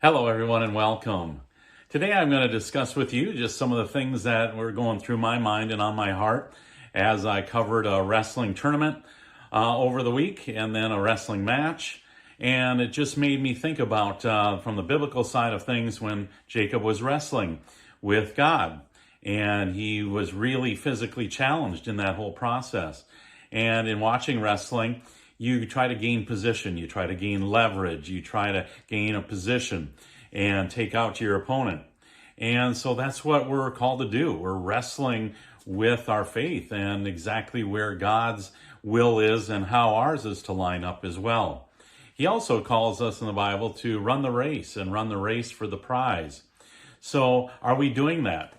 Hello, everyone, and welcome. Today I'm going to discuss with you just some of the things that were going through my mind and on my heart as I covered a wrestling tournament over the week and then a wrestling match. And it just made me think about from the biblical side of things when Jacob was wrestling with God. And he was really physically challenged in that whole process. And in watching wrestling, you try to gain position, you try to gain leverage, you try to gain a position and take out your opponent. And so that's what we're called to do. We're wrestling with our faith and exactly where God's will is and how ours is to line up as well. He also calls us in the Bible to run the race and run the race for the prize. So are we doing that?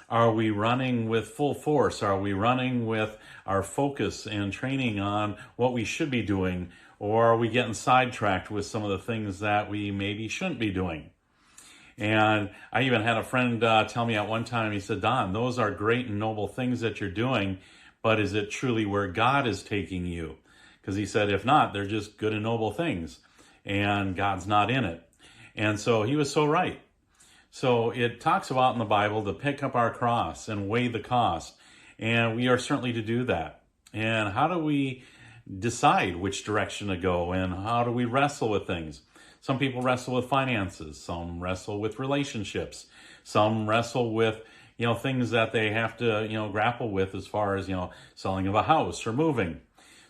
Are we running with full force? Are we running with our focus and training on what we should be doing? Or are we getting sidetracked with some of the things that we maybe shouldn't be doing? And I even had a friend tell me at one time, he said, Don, those are great and noble things that you're doing, but is it truly where God is taking you? Because he said, if not, they're just good and noble things, and God's not in it. And so he was so right. So it talks about in the Bible to pick up our cross and weigh the cost. And we are certainly to do that. And how do we decide which direction to go? And how do we wrestle with things? Some people wrestle with finances. Some wrestle with relationships. Some wrestle with, things that they have to, grapple with as far as, selling of a house or moving.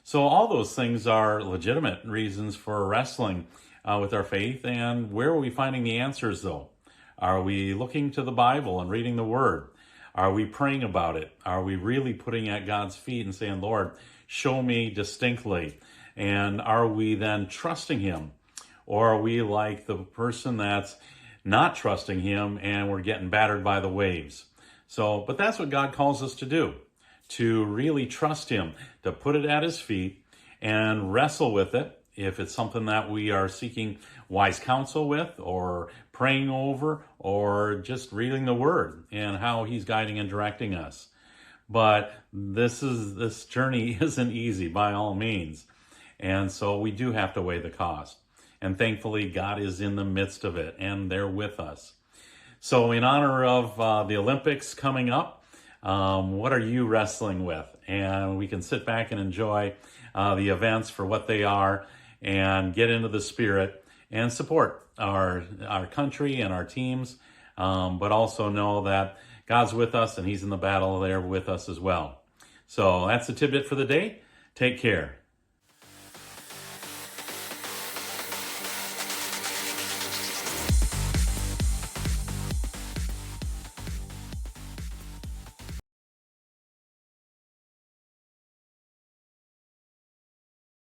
So all those things are legitimate reasons for wrestling with our faith. And where are we finding the answers, though? Are we looking to the Bible and reading the Word? Are we praying about it? Are we really putting at God's feet and saying, Lord, show me distinctly? And are we then trusting Him? Or are we like the person that's not trusting Him and we're getting battered by the waves? But that's what God calls us to do, to really trust Him, to put it at His feet and wrestle with it. If it's something that we are seeking wise counsel with or praying over or just reading the Word and how He's guiding and directing us. But this journey isn't easy by all means. And so we do have to weigh the cost. And thankfully, God is in the midst of it and they're with us. So in honor of the Olympics coming up, what are you wrestling with? And we can sit back and enjoy the events for what they are and get into the spirit and support our country and our teams, but also know that God's with us and He's in the battle there with us as well. So that's the tidbit for the day. Take care.